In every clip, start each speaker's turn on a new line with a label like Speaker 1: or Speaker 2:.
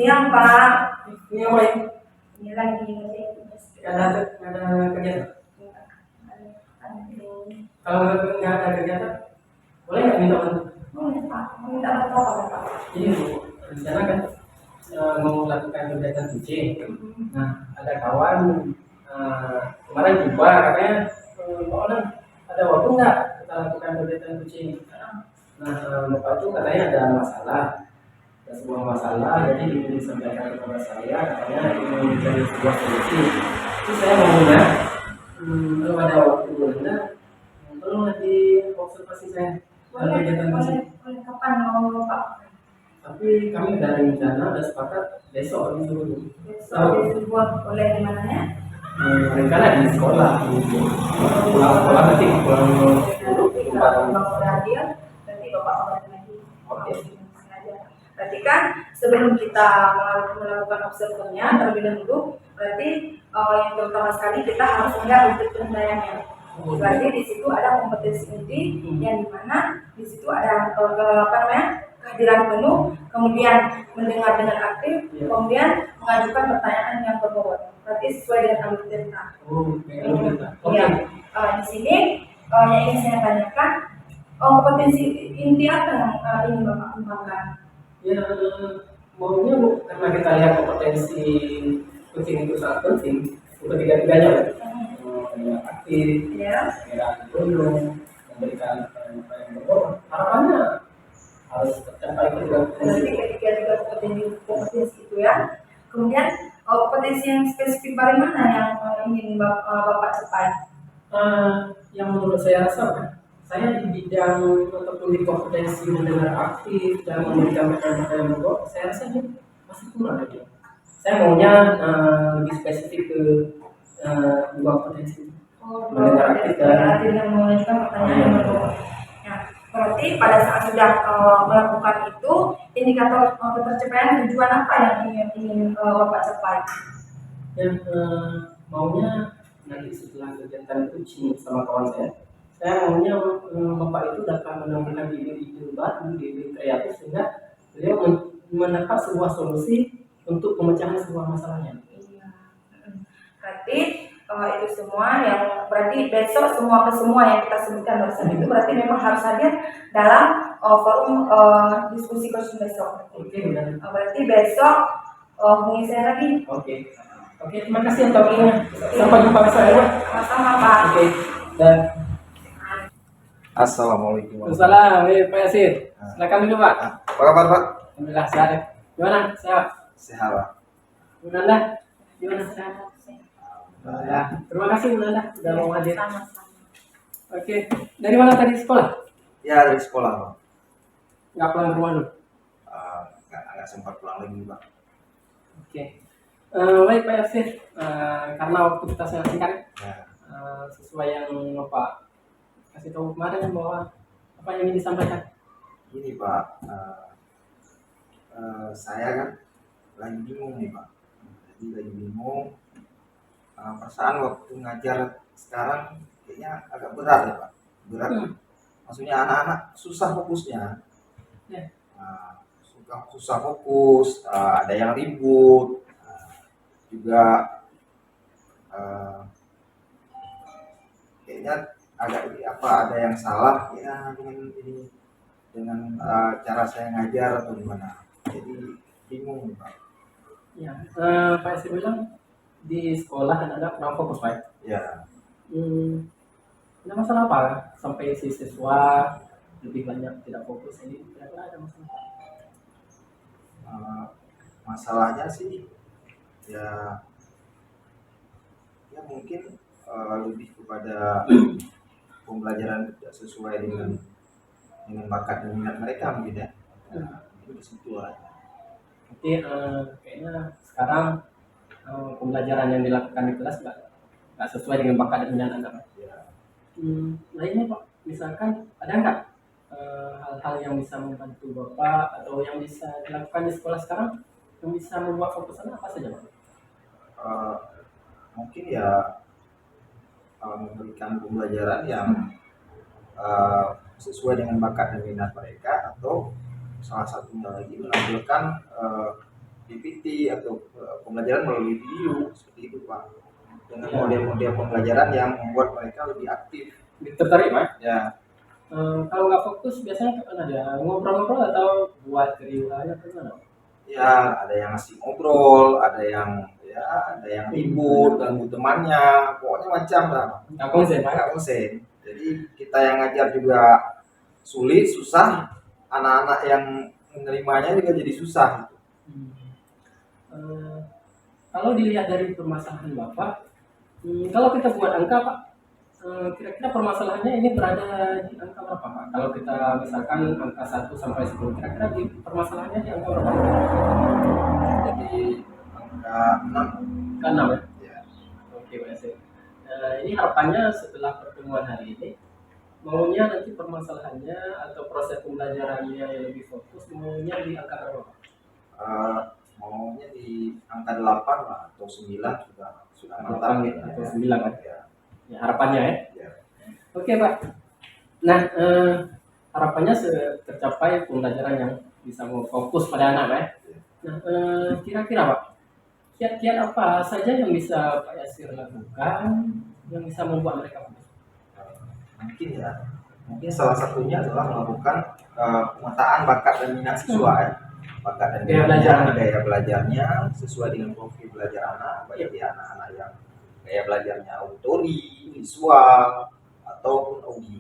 Speaker 1: Siang Pak.
Speaker 2: Ini apa ya?
Speaker 1: Ini lagi ngerjain.
Speaker 2: Ada kegiatan? Kalau nggak ada kegiatan, boleh nggak minta bantu?
Speaker 1: Boleh Pak. Mau minta bantu apa Pak?
Speaker 2: Ini rencana kan mau melakukan kegiatan kucing. Nah, ada kawan kemarin jumpa katanya, Pak Onan, ada waktu nggak kita lakukan kegiatan kucing? Nah, Bapak itu katanya ada masalah, ada sebuah masalah, jadi ingin disampaikan kepada saya, katanya ingin mencari sebuah solusi. Terus saya mau nanya, kalau ada waktu boleh tolong di observasi saya kegiatan kucing.
Speaker 1: Boleh kapan mau Pak?
Speaker 2: Tapi kami udah rencana, udah sepakat besok disuruh.
Speaker 1: Besok dibuat oleh di mananya?
Speaker 2: Rencana di sekolah. Pulang nanti pulang
Speaker 1: Kalau udah hadir, nanti Bapak obat lagi.
Speaker 2: Oke.
Speaker 1: Berarti kan sebelum kita melakukan observasinya terlebih dahulu, berarti yang terutama sekali kita harus melihat wujud penilaiannya. Berarti di situ ada kompetensi inti yang dimana di situ ada kehadiran penuh, kemudian mendengar dengan aktif, kemudian mengajukan pertanyaan yang berbobot. Berarti sesuai dengan alur cerita.
Speaker 2: Oke.
Speaker 1: Di sini yang ingin saya tanyakan, kompetensi inti apa yang ingin Bapak kembangkan?
Speaker 2: Ya, maunya Bu, karena kita lihat kompetensi kucing itu sangat penting untuk tiga-tiganya, aktif, penuh, memberikan apa yang berbobot. Harapannya harus tercapai
Speaker 1: Tiga kompetensi itu ya. Kemudian kompetensi yang spesifik dari mana yang ingin Bapak capai?
Speaker 2: Yang menurut saya rasa, saya di bidang ataupun di kompetensi mendengar aktif dan memberikan pertanyaan yang berbobot, saya rasa ini masih kurang aja. Saya maunya lebih spesifik ke dua kompetensi mendengar aktif dan
Speaker 1: mengajukan pertanyaan yang berbobot. Berarti pada saat sudah melakukan itu, indikator ketercapaian tujuan apa yang ingin Bapak capai?
Speaker 2: Yang maunya nanti setelah kegiatan kucing sama kawan saya maunya Bapak itu dapat menemukan ide-ide baru, ide kreatif sehingga beliau mendapat sebuah solusi untuk pemecahan sebuah masalahnya.
Speaker 1: Berarti itu semua yang berarti besok semua yang kita sebutkan barusan itu berarti memang harus hadir dalam forum diskusi coaching besok. Berarti besok hubungi saya lagi.
Speaker 2: Oke, terima kasih untuk ini. Sampai jumpa besok ya.
Speaker 1: Sama-sama Pak.
Speaker 2: Oke. Dan
Speaker 3: Assalamualaikum.
Speaker 2: Waalaikumsalam, Pak Yasir. Silakan dulu Pak.
Speaker 3: Apa kabar Pak?
Speaker 2: Alhamdulillah sehat. Gimana? Sehat?
Speaker 3: Sehat Pak.
Speaker 2: Gimana? Sehat? Alhamdulillah. Terima kasih Nanda sudah mau hadir.
Speaker 1: Sama-sama.
Speaker 2: Oke. Dari mana tadi sekolah?
Speaker 3: Ya dari sekolah Pak.
Speaker 2: Nggak pulang ke rumah dulu?
Speaker 3: Nggak sempat pulang lagi Pak.
Speaker 2: Oke. Baik Pak Yasir. Karena waktu kita sangat singkat, sesuai yang Bapak kasih tahu kemarin bahwa apa yang ingin disampaikan?
Speaker 3: Ini Pak, saya kan lagi bingung nih Pak. Jadi lagi bingung. Perasaan waktu ngajar sekarang kayaknya agak berat ya Pak. Berat. Maksudnya anak-anak susah fokusnya. Susah fokus. Ada yang ribut. Juga kayaknya agak ada yang salah ya dengan cara saya ngajar atau gimana, jadi bingung Pak.
Speaker 2: Ya, Pak Yasir bilang di sekolah anak-anak kurang fokus Pak.
Speaker 3: Ya.
Speaker 2: Ada masalah apa sampai si siswa lebih banyak tidak fokus ini? Kira-kira ada masalah?
Speaker 3: Masalahnya sih ya mungkin lebih kepada pembelajaran tidak sesuai dengan bakat dan minat mereka mungkin ya. Itu di situ lah.
Speaker 2: Jadi kayaknya sekarang pembelajaran yang dilakukan di kelas nggak sesuai dengan bakat dan minat anak. Lainnya Pak, misalkan ada nggak hal-hal yang bisa membantu Bapak atau yang bisa dilakukan di sekolah sekarang yang bisa membuat fokus anak apa saja Pak?
Speaker 3: Mungkin ya memberikan pembelajaran yang sesuai dengan bakat dan minat mereka, atau salah satunya lagi menampilkan PPT atau pembelajaran melalui video seperti itu Pak. Dengan model-model pembelajaran yang membuat mereka lebih aktif.
Speaker 2: Tertarik Pak?
Speaker 3: Ya,
Speaker 2: Kalau nggak fokus biasanya kan ada ngobrol-ngobrol atau buat review aja gimana?
Speaker 3: ya ada yang ngasih ngobrol, ada yang ribut, ganggu temannya, pokoknya macam lah.
Speaker 2: Nggak konsen Pak?
Speaker 3: Nggak konsen. Jadi kita yang ngajar juga sulit, susah. Anak-anak yang menerimanya juga jadi susah.
Speaker 2: Kalau dilihat dari permasalahan Bapak, kalau kita buat angka Pak, kira-kira permasalahannya ini berada di angka berapa Pak? Kalau kita misalkan angka 1 sampai 10, kira-kira di permasalahannya di angka berapa?
Speaker 3: Jadi angka 6.
Speaker 2: Angka 6 ya?
Speaker 3: Ya.
Speaker 2: Oke Pak Yasir. Ini harapannya setelah pertemuan hari ini, maunya nanti permasalahannya atau proses pembelajarannya yang lebih fokus, maunya di angka berapa Pak?
Speaker 3: Maunya di angka 8 lah atau 9 sudah mantap
Speaker 2: 8
Speaker 3: ya.
Speaker 2: atau 9 kan?
Speaker 3: Ya.
Speaker 2: Ya, harapannya ya.
Speaker 3: Ya.
Speaker 2: Oke Pak. Nah, harapannya tercapai pembelajaran yang bisa fokus pada anak Pak. Nah, kira-kira Pak, kiat-kiat apa saja yang bisa Pak Yasir lakukan yang bisa membuat mereka fokus?
Speaker 3: Mungkin salah satunya adalah melakukan pemetaan bakat dan minat siswa ya. Bakat dan gaya belajarnya sesuai dengan profil belajar anak, baik di anak-anak yang gaya belajarnya auditori, visual, ataupun audio.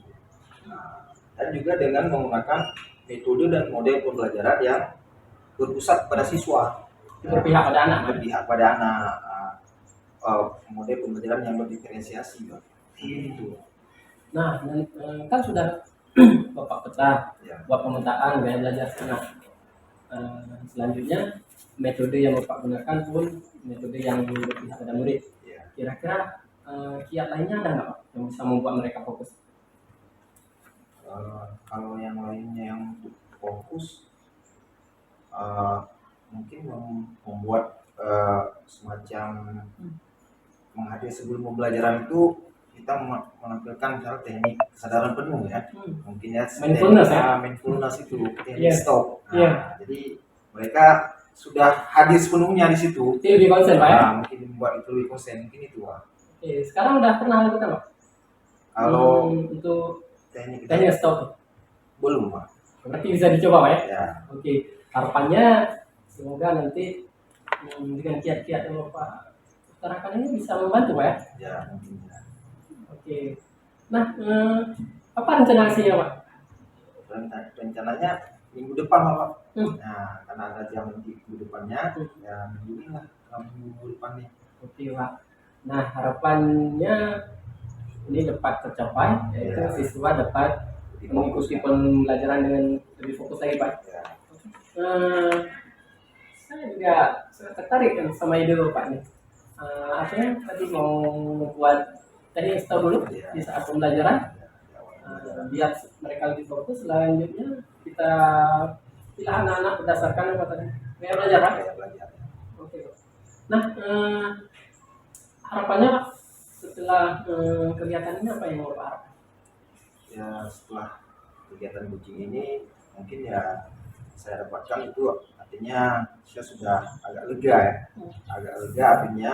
Speaker 3: Nah, dan juga dengan menggunakan metode dan model pembelajaran yang berpusat pada siswa,
Speaker 2: Berpihak pada anak.
Speaker 3: berpihak pada anak, model pembelajaran yang berdiferensiasi, gitu.
Speaker 2: Nah, kan sudah Bapak pecah
Speaker 3: Ya.
Speaker 2: buat pemetaan gaya belajar anak. Selanjutnya metode yang Bapak gunakan pun metode yang berpihak pada murid.
Speaker 3: Ya.
Speaker 2: Kira-kira kiat lainnya ada nggak Pak yang bisa membuat mereka fokus?
Speaker 3: Kalau yang lainnya yang untuk fokus, mungkin membuat semacam menghadiri sebelum pembelajaran itu kita menampilkan misalnya teknik kesadaran penuh ya, mungkin ya
Speaker 2: Mindfulness ya?
Speaker 3: mindfulness itu teknik
Speaker 2: Yeah.
Speaker 3: stop. Nah,
Speaker 2: Yeah.
Speaker 3: jadi mereka sudah hadir sepenuhnya di situ.
Speaker 2: Itu lebih konsen Pak ya?
Speaker 3: Nah, mungkin membuat itu lebih konsen, mungkin itu Pak.
Speaker 2: Oke, sekarang udah pernah lakukan Pak?
Speaker 3: Kalau
Speaker 2: Untuk
Speaker 3: teknik
Speaker 2: teknik stop,
Speaker 3: belum Pak.
Speaker 2: berarti bisa dicoba Pak ya?
Speaker 3: Ya.
Speaker 2: Oke, harapannya semoga nanti dengan kiat-kiat yang Bapak utarakan ini bisa membantu Pak ya?
Speaker 3: Ya mungkin ya.
Speaker 2: Oke. Nah, apa rencana aksinya Pak?
Speaker 3: Rencananya minggu depan Pak.
Speaker 2: Hmm.
Speaker 3: Nah, karena ada jam minggu depannya, ya minggu ini lah, minggu depan nih.
Speaker 2: Oke Pak. Nah, harapannya ini dapat tercapai, yaitu
Speaker 3: Ya.
Speaker 2: siswa dapat mengikuti pembelajaran dengan lebih fokus lagi Pak.
Speaker 3: Ya.
Speaker 2: Saya juga sangat tertarik kan sama ide Bapak nih. Artinya tadi mau membuat teknik stop dulu
Speaker 3: Ya.
Speaker 2: di saat pembelajaran,
Speaker 3: Ya.
Speaker 2: biar mereka lebih fokus. Selanjutnya kita pilih anak-anak berdasarkan apa tadi gaya belajar Pak.
Speaker 3: Ya, belajar.
Speaker 2: Oke Pak. Nah, harapannya Pak setelah kegiatan ini apa yang Bapak harapkan?
Speaker 3: Ya setelah kegiatan coaching ini mungkin ya saya dapatkan itu artinya saya sudah agak lega ya. Agak lega artinya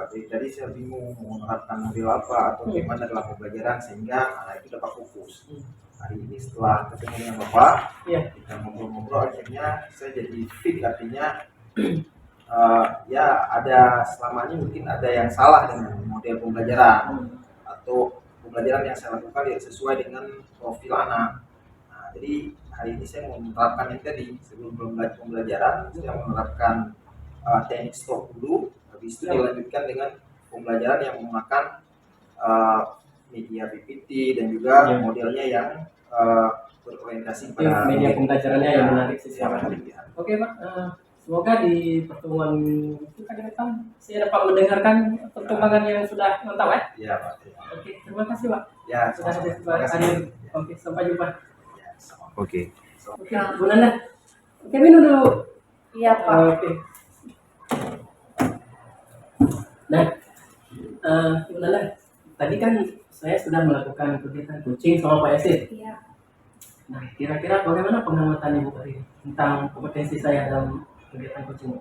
Speaker 3: dari tadi saya bingung mau menerapkan model apa atau bagaimana dalam pembelajaran sehingga anak itu dapat fokus. Hari ini setelah ketemu dengan Bapak,
Speaker 2: Iya.
Speaker 3: kita ngobrol-ngobrol akhirnya saya jadi fit artinya ya ada selama ini mungkin ada yang salah dengan model pembelajaran atau pembelajaran yang saya lakukan tidak sesuai dengan profil anak. Nah, jadi hari ini saya mau menerapkan yang tadi sebelum pembelajaran saya menerapkan teknik stop dulu, habis itu dilanjutkan dengan pembelajaran yang menggunakan media PPT dan juga modelnya yang berorientasi pada
Speaker 2: media pembelajarannya yang menarik siswa.
Speaker 3: menarik, ya.
Speaker 2: Oke Pak, semoga di pertemuan kita ke depan saya dapat mendengarkan perkembangan yang sudah mantap ya.
Speaker 3: Iya Pak. Ya.
Speaker 2: Oke, terima kasih Pak.
Speaker 3: Ya,
Speaker 2: Sudah
Speaker 3: sama-sama.
Speaker 2: hadir
Speaker 3: Terima kasih.
Speaker 2: hadir. Oke, sampai jumpa.
Speaker 3: Ya, sama. Oke.
Speaker 2: Oke, Bu Nanda. Oke, minum dulu.
Speaker 1: Iya Pak.
Speaker 2: Oke. Nah, Bu Nanda, tadi kan saya sudah melakukan kegiatan coaching sama Pak Yasir.
Speaker 1: Iya.
Speaker 2: Nah, kira-kira bagaimana pengamatan Ibu tadi tentang kompetensi saya dalam kegiatan coaching?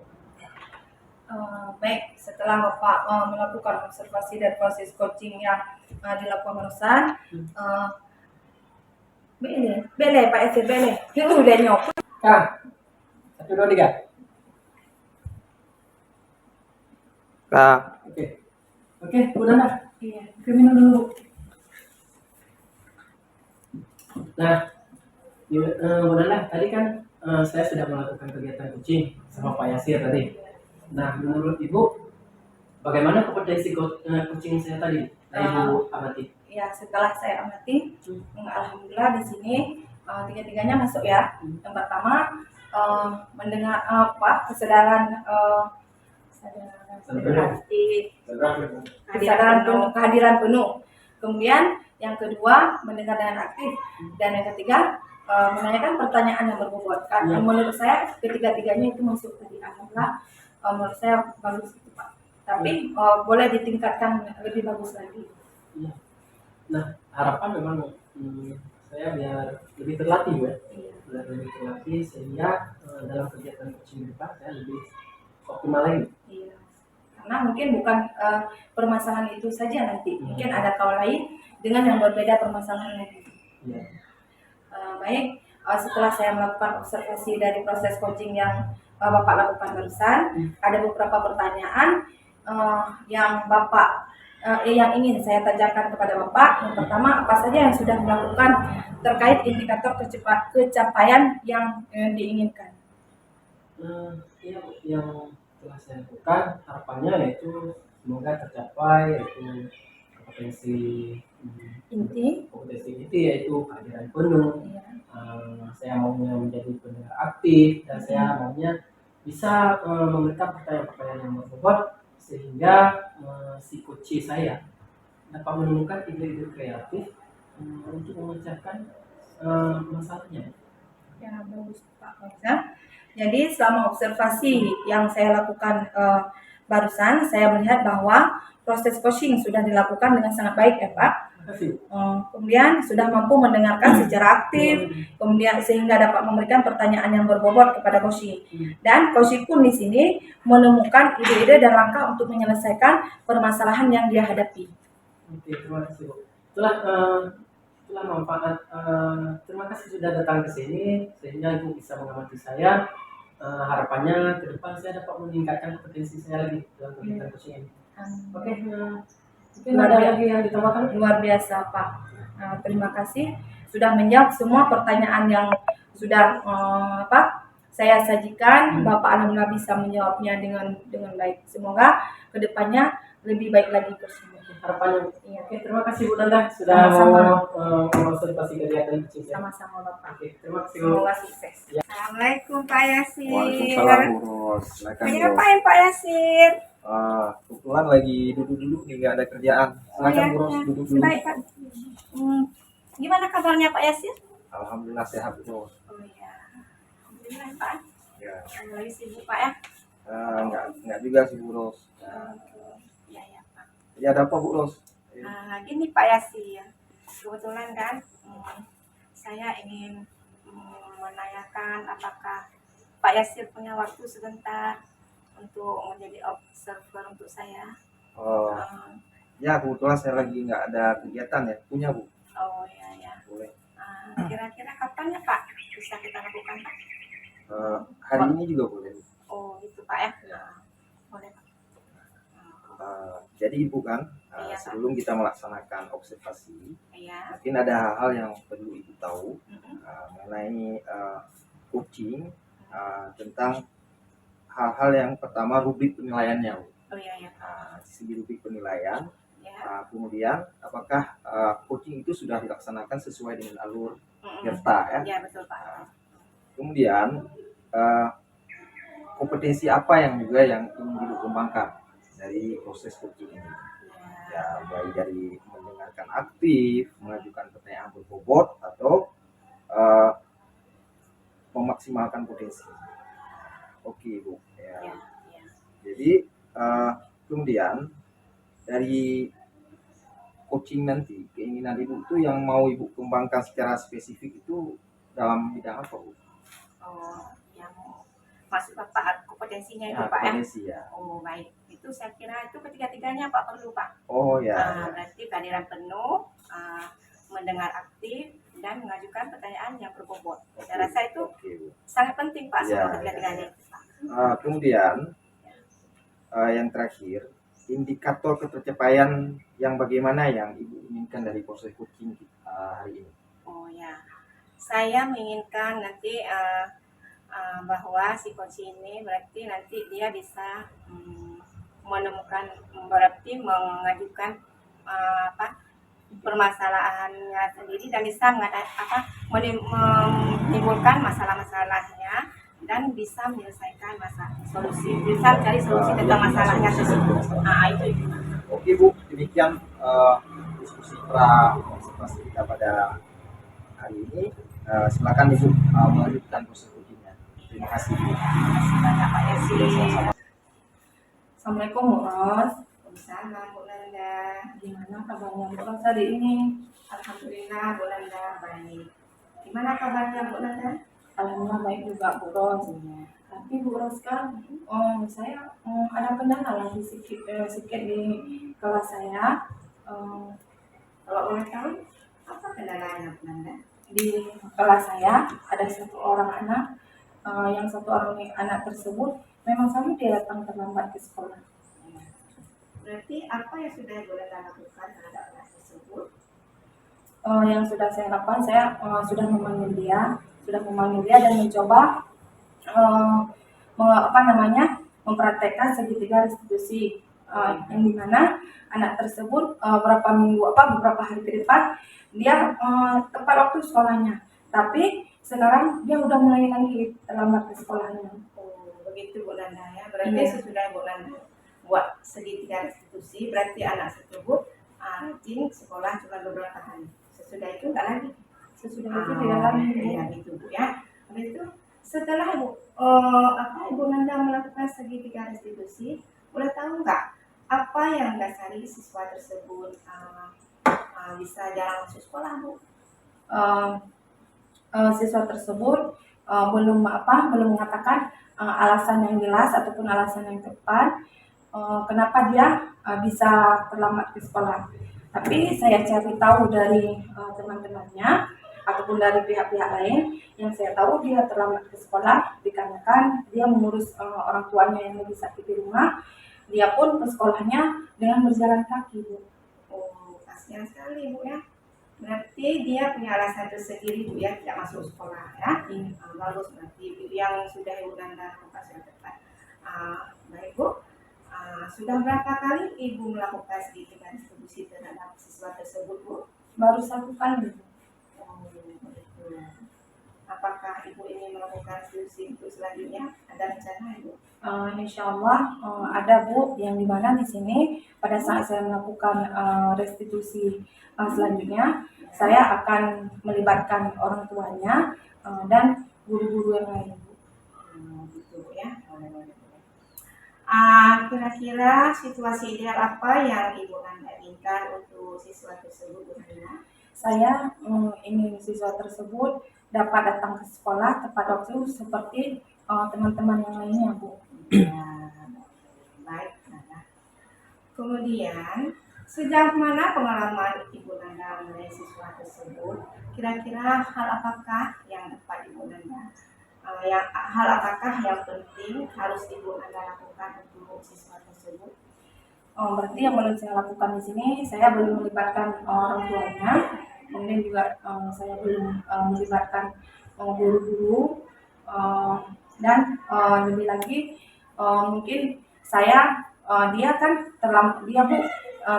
Speaker 1: Baik, setelah Bapak melakukan observasi dan proses coaching yang dilakukan barusan, bele Pak Esir, bele. Ini udah nyop.
Speaker 2: Kang, 1, 2, 3.
Speaker 3: Kak,
Speaker 2: Oke, udah lah.
Speaker 1: Iya.
Speaker 2: Oke, minum dulu. Nah, udah lah. Tadi kan saya sudah melakukan kegiatan coaching sama Pak Yasir tadi. Nah, menurut Ibu, bagaimana kompetensi coaching saya tadi? Ibu amati.
Speaker 1: Ya, setelah saya amati, alhamdulillah di sini tiga-tiganya masuk ya. Yang pertama mendengar kesadaran kehadiran penuh. Kemudian yang kedua mendengar dengan aktif, dan yang ketiga menanyakan pertanyaan yang berbobot. Kan menurut saya ketiga-tiganya itu masuk tadi. Alhamdulillah menurut saya bagus itu Pak. Tapi boleh ditingkatkan lebih bagus lagi.
Speaker 2: Iya. Nah, harapan memang saya biar lebih terlatih ya. Biar lebih terlatih sehingga dalam kegiatan coaching depan saya lebih optimal lagi.
Speaker 1: Iya. Karena mungkin bukan permasalahan itu saja nanti. Mungkin ada kawan lain dengan yang berbeda permasalahannya.
Speaker 2: Iya.
Speaker 1: Baik, setelah saya melakukan observasi dari proses coaching yang Bapak lakukan barusan, ada beberapa pertanyaan yang Bapak yang ingin saya tanyakan kepada Bapak. Yang pertama, apa saja yang sudah dilakukan terkait indikator kecapaian yang diinginkan?
Speaker 2: Yang telah saya lakukan harapannya yaitu semoga tercapai yaitu kompetensi inti yaitu kehadiran penuh.
Speaker 1: Iya.
Speaker 2: Saya maunya menjadi pendengar aktif dan saya maunya bisa memberikan pertanyaan-pertanyaan yang berbobot sehingga si coach saya dapat menemukan ide-ide kreatif untuk memecahkan masalahnya.
Speaker 1: Ya, bagus Pak Fauzan. Jadi selama observasi yang saya lakukan barusan, saya melihat bahwa proses coaching sudah dilakukan dengan sangat baik ya Pak. Kemudian sudah mampu mendengarkan secara aktif, kemudian sehingga dapat memberikan pertanyaan yang berbobot kepada coaching. Dan coaching pun di sini menemukan ide-ide dan langkah untuk menyelesaikan permasalahan yang dia hadapi.
Speaker 2: Oke, terima kasih Bu. Itulah manfaat. Terima kasih sudah datang ke sini sehingga Ibu bisa mengamati saya. Harapannya ke depan saya dapat meningkatkan kompetensi saya lagi dalam kegiatan coaching ini. Oke, mungkin ada lagi yang ditambahkan?
Speaker 1: Luar biasa Pak. Terima kasih sudah menjawab semua pertanyaan yang sudah saya sajikan. Bapak alhamdulillah bisa menjawabnya dengan baik. Semoga kedepannya lebih baik lagi bersama.
Speaker 2: Harapannya.
Speaker 1: Iya.
Speaker 2: Oke, terima kasih Bu Tanda sudah mau mengobservasi kegiatan coaching saya.
Speaker 1: Sama-sama Bapak.
Speaker 2: Oke, terima kasih Bu.
Speaker 1: Semoga sukses.
Speaker 2: Ya.
Speaker 4: Assalamualaikum Pak Yasir.
Speaker 3: Waalaikumsalam Bu Ros. Silakan
Speaker 4: Lagi
Speaker 3: Bro.
Speaker 4: ngapain Pak Yasir?
Speaker 3: Kebetulan lagi duduk-duduk nih, nggak ada kerjaan. Silakan Bu Ros, duduk dulu.
Speaker 4: Baik Pak. Gimana kabarnya Pak Yasir?
Speaker 3: Alhamdulillah sehat Bu Ros.
Speaker 4: Oh iya. Alhamdulillah Pak.
Speaker 3: Ya,
Speaker 4: Lagi sibuk Pak ya?
Speaker 3: nggak juga sih Bu Ros.
Speaker 4: Iya ya Pak.
Speaker 3: Ya ada apa Bu Ros?
Speaker 4: Gini Pak Yasir. Kebetulan kan saya ingin menanyakan apakah Pak Yasir punya waktu sebentar untuk menjadi observer untuk saya.
Speaker 3: Ya kebetulan saya lagi nggak ada kegiatan ya. Punya Bu?
Speaker 4: Oh iya ya.
Speaker 3: Boleh.
Speaker 4: Kira-kira kapan ya Pak bisa kita lakukan Pak?
Speaker 3: Hari ini juga boleh.
Speaker 4: Oh gitu Pak ya. Boleh Pak.
Speaker 3: Jadi Ibu kan,
Speaker 4: Iya, Pak.
Speaker 3: sebelum kita melaksanakan observasi,
Speaker 4: Iya.
Speaker 3: mungkin ada hal-hal yang perlu Ibu tahu mengenai coaching, tentang hal-hal yang pertama rubrik penilaiannya. Bu.
Speaker 4: Oh iya ya Pak.
Speaker 3: Segi rubrik penilaian,
Speaker 4: Ya.
Speaker 3: kemudian apakah coaching itu sudah dilaksanakan sesuai dengan alur peserta ya?
Speaker 4: Ya betul Pak.
Speaker 3: Kemudian kompetensi apa yang juga yang ingin dikembangkan dari proses coaching ini? Ya, mulai dari mendengarkan aktif, mengajukan pertanyaan berbobot, atau memaksimalkan potensi. Oke Bu. Ya.
Speaker 4: Ya.
Speaker 3: Jadi kemudian dari coaching nanti keinginan Ibu itu yang mau Ibu kembangkan secara spesifik itu dalam bidang apa Bu?
Speaker 4: Oh yang maksud Bapak kompetensinya itu
Speaker 3: Ya,
Speaker 4: Pak ya.
Speaker 3: potensi ya.
Speaker 4: Oh baik, itu saya kira itu ketiga-tiganya Pak perlu Pak.
Speaker 3: Oh ya.
Speaker 4: Berarti kehadiran penuh, mendengar aktif, dan mengajukan pertanyaan yang berbobot. Saya rasa itu
Speaker 3: Oke, Bu.
Speaker 4: sangat penting Pak,
Speaker 3: Ya,
Speaker 4: semua ketiga-tiganya.
Speaker 3: Kemudian yang terakhir, indikator ketercapaian yang bagaimana yang Ibu inginkan dari proses coaching hari ini?
Speaker 4: Oh ya, saya menginginkan nanti bahwa si coach ini berarti nanti dia bisa menemukan, berarti mengajukan permasalahannya sendiri dan bisa menimbulkan masalah-masalahnya dan bisa menyelesaikan solusi, bisa cari solusi tentang masalahnya tersebut. Itu.
Speaker 3: Oke Bu, demikian diskusi partisipasi kita pada hari ini. Silakan Ibu melanjutkan proses coachingnya. Terima kasih.
Speaker 4: Terima kasih banyak Pak Yesi.
Speaker 3: Sama-sama.
Speaker 1: Assalamualaikum Bu Ros.
Speaker 4: Waalaikumsalam Bu Nanda.
Speaker 1: Gimana kabarnya Bu Ros hari ini?
Speaker 4: Alhamdulillah Bu Nanda baik. Gimana kabarnya Bu Nanda?
Speaker 1: Alhamdulillah baik juga Bu Ros. Tapi Bu Ros kan, saya ada kendala lagi sedikit di kelas saya.
Speaker 4: Kalau boleh tahu apa kendalanya Bu Nanda?
Speaker 1: Di kelas saya ada satu orang anak, yang satu orang anak tersebut memang selalu dia datang terlambat ke sekolah.
Speaker 4: Berarti apa yang sudah Bu Nanda lakukan terhadap anak tersebut?
Speaker 1: Yang sudah saya lakukan, saya sudah memanggil dia dan mencoba mempraktekkan segitiga restitusi, yang dimana anak tersebut beberapa hari ke depan dia tepat waktu sekolahnya, tapi sekarang dia udah mulai lagi terlambat ke sekolahnya.
Speaker 4: Oh, begitu Bu Nanda ya. Berarti
Speaker 1: Iya.
Speaker 4: sesudah Bu Nanda buat segitiga restitusi, berarti anak tersebut rajin sekolah cuma beberapa hari. Sesudah itu enggak lagi.
Speaker 1: Sesudah itu tidak lagi.
Speaker 4: Iya gitu Bu ya. Habis itu setelah Ibu Nanda melakukan segitiga restitusi, boleh tahu nggak apa yang mendasari siswa tersebut bisa jalan masuk sekolah Bu?
Speaker 1: Siswa tersebut belum mengatakan alasan yang jelas ataupun alasan yang tepat kenapa dia bisa terlambat ke sekolah. Tapi saya cari tahu dari teman-temannya ataupun dari pihak-pihak lain, yang saya tahu dia terlambat ke sekolah dikarenakan dia mengurus orang tuanya yang lagi sakit di rumah. Dia pun ke sekolahnya dengan berjalan kaki, Bu.
Speaker 4: Oh, kasihan sekali Bu ya. Berarti dia punya alasan tersendiri Bu ya, tidak masuk sekolah ya. Bagus, berarti yang sudah Ibu Nanda lakukan sudah tepat. Baik Bu, sudah berapa kali Ibu melakukan segitiga distribusi terhadap siswa tersebut Bu?
Speaker 1: Baru 1 kali.
Speaker 4: Oh, betul. Apakah Ibu ingin melakukan distribusi untuk selanjutnya? Ada rencana Ibu?
Speaker 1: Insya Allah ada Bu, yang dimana di sini pada saat saya melakukan restitusi selanjutnya, saya akan melibatkan orang tuanya dan guru-guru yang lain, Bu.
Speaker 4: Gitu ya. Kira-kira situasi ideal apa yang Ibu Nanda inginkan untuk siswa tersebut Bu Nanda?
Speaker 1: Saya ingin siswa tersebut dapat datang ke sekolah tepat waktu seperti teman-teman yang lainnya, Bu.
Speaker 4: Ya, baik. Kemudian, sejauh mana pengalaman Ibu Nanda mengenai siswa tersebut? Kira-kira hal apakah yang dapat Ibu Nanda? Hal apakah yang penting harus Ibu Nanda lakukan untuk siswa tersebut?
Speaker 1: Berarti yang belum saya lakukan di sini, saya belum melibatkan orang tuanya, kemudian juga saya belum melibatkan guru-guru, dan lebih lagi mungkin dia kan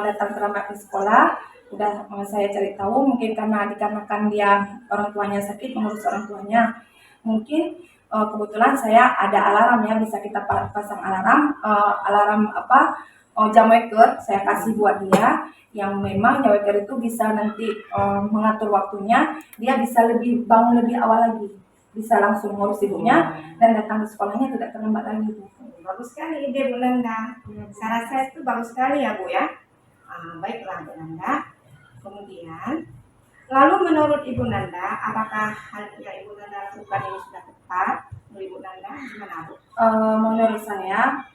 Speaker 1: datang terlambat ke sekolah. Udah saya cari tahu, mungkin dikarenakan dia orang tuanya sakit, mengurus orang tuanya. Mungkin kebetulan saya ada alarm ya, bisa kita pasang alarm jam waker saya kasih buat dia, yang memang jam waker itu bisa nanti mengatur waktunya, dia bisa bangun lebih awal lagi, bisa langsung ngurus ibunya dan datang ke sekolahnya tidak terlambat lagi, Bu.
Speaker 4: Bagus sekali ide Bu Nanda. Saya rasa itu bagus sekali ya Bu ya. Baiklah Bu Nanda. Kemudian, lalu menurut Ibu Nanda, apakah hal yang Ibu Nanda lakukan ini sudah tepat? menurut Ibu Nanda gimana Bu?
Speaker 1: Menurut saya